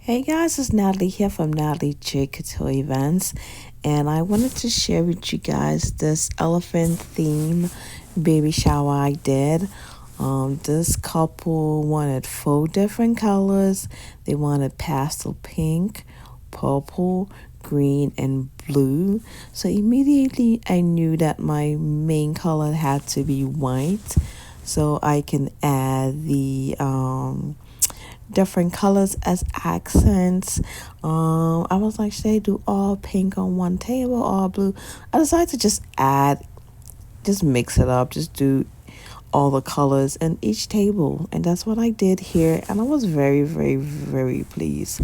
Hey guys, it's Natalie here from nataliejcoutureevents, and I wanted to share with you guys this elephant theme baby shower I did. This couple wanted 4 different colors. They wanted pastel pink, purple, green, and blue. So immediately I knew that my main color had to be white, so I can add the different colors as accents. I was like, should I do all pink on one table, all blue? I decided to just mix it up, just do all the colors in each table. And that's what I did here. And I was very, very, very pleased.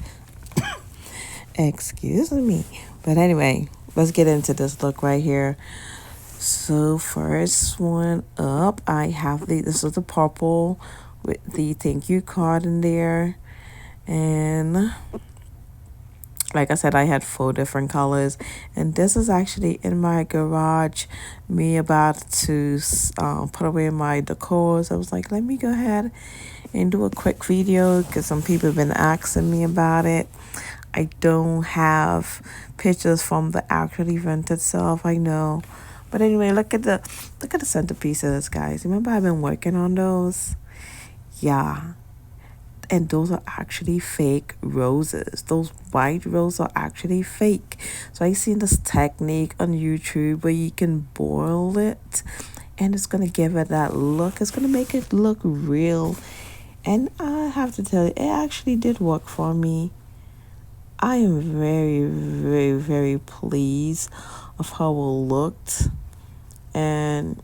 Excuse me. But anyway, let's get into this look right here. So first one up, I have this is the purple with the thank you card in there. And like I said, I had 4 different colors, and this is actually in my garage. Me about to put away my decors. I was like, let me go ahead and do a quick video because some people have been asking me about it. I don't have pictures from the actual event itself, I know, but anyway, look at the centerpieces, guys. Remember, I've been working on those. Yeah, and those are actually fake roses. Those white roses are actually fake. So I seen this technique on YouTube where you can boil it, and it's gonna give it that look. It's gonna make it look real. And I have to tell you, it actually did work for me. I am very, very, very pleased of how it looked, and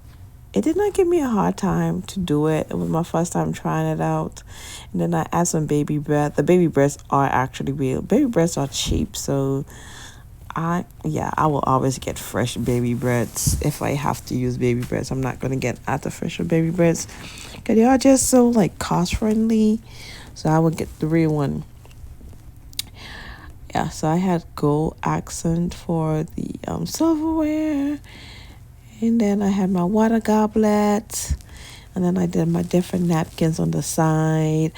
it did not give me a hard time to do it. It was my first time trying it out. And then I add some baby breath. The baby breaths are actually real. Baby breaths are cheap, so I will always get fresh baby breaths if I have to use baby breaths. I'm not gonna get artificial baby breaths because they are just so like cost friendly. So I would get the real one. Yeah, so I had gold accent for the silverware. And then I had my water goblet. And then I did my different napkins on the side.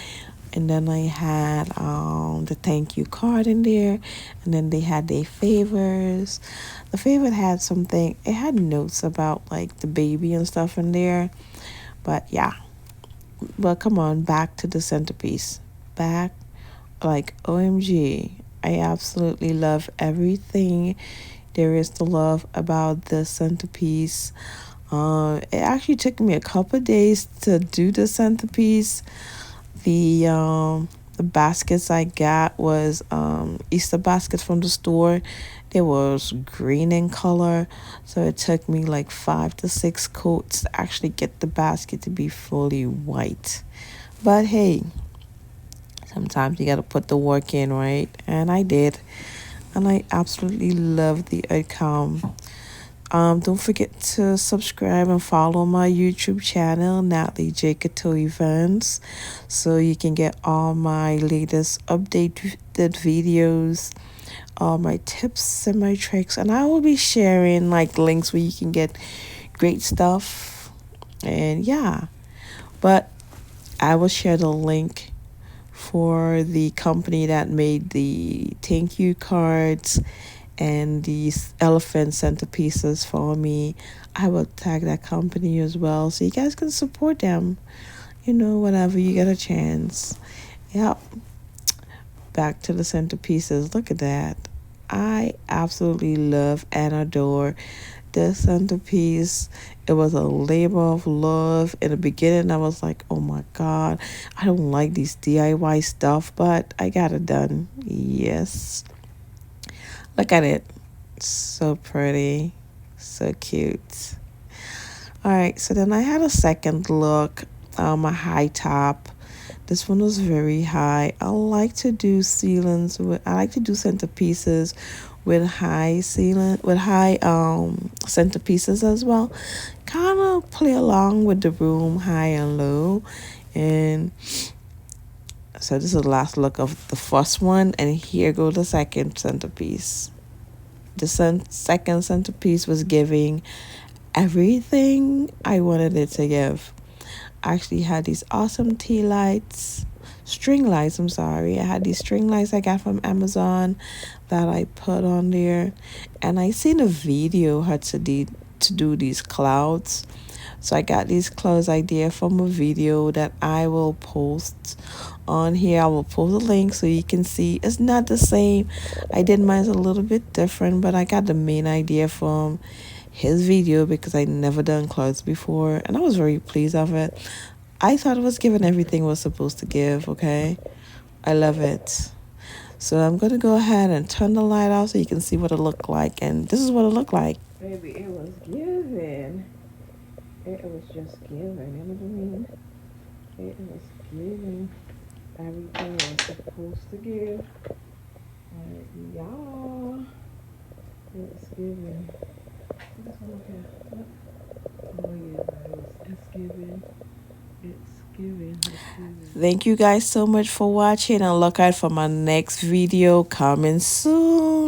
And then I had the thank you card in there. And then they had their favors. The favor had something, it had notes about like the baby and stuff in there. But yeah. But come on, back to the centerpiece. Back, like OMG. I absolutely love everything there is to love about the centerpiece. It actually took me a couple of days to do the centerpiece. The baskets I got was Easter baskets from the store. They was green in color, so it took me like 5 to 6 coats to actually get the basket to be fully white. But hey, sometimes you gotta put the work in, right? And I did. And I absolutely love the outcome. Don't forget to subscribe and follow my YouTube channel, nataliejcoutureevents, so you can get all my latest updated videos, all my tips and my tricks. And I will be sharing like links where you can get great stuff. And yeah, but I will share the link for the company that made the thank you cards and these elephant centerpieces for me. I will tag that company as well so you guys can support them, whenever you get a chance. Yep. Back to the centerpieces. Look at that. I absolutely love and adore this centerpiece. It was a labor of love. In the beginning, I was like, oh my God, I don't like these DIY stuff, but I got it done. Yes. Look at it. So pretty. So cute. All right, so then I had a second look, a high top. This one was very high. I like to do centerpieces with high centerpieces as well. Kind of play along with the room high and low. And so this is the last look of the first one, and here goes the second centerpiece. The second centerpiece was giving everything I wanted it to give. I actually had these awesome tea lights, string lights. I'm sorry. I had these string lights I got from Amazon that I put on there, and I seen a video how to do these clouds. So I got these clothes idea from a video that I will post on here. I will post a link so you can see. It's not the same. I did mine a little bit different, but I got the main idea from his video because I never done clothes before, and I was very pleased of it. I thought it was giving everything it was supposed to give. Okay, I love it. So I'm gonna go ahead and turn the light off so you can see what it looked like, and this is what it looked like. Baby, it was giving. It was just giving, you know what I mean? It was giving everything it was supposed to give. Like, y'all, it was giving. This one here. Oh yeah, guys, it's giving. It's giving. It's giving. Thank you guys so much for watching, and look out for my next video coming soon.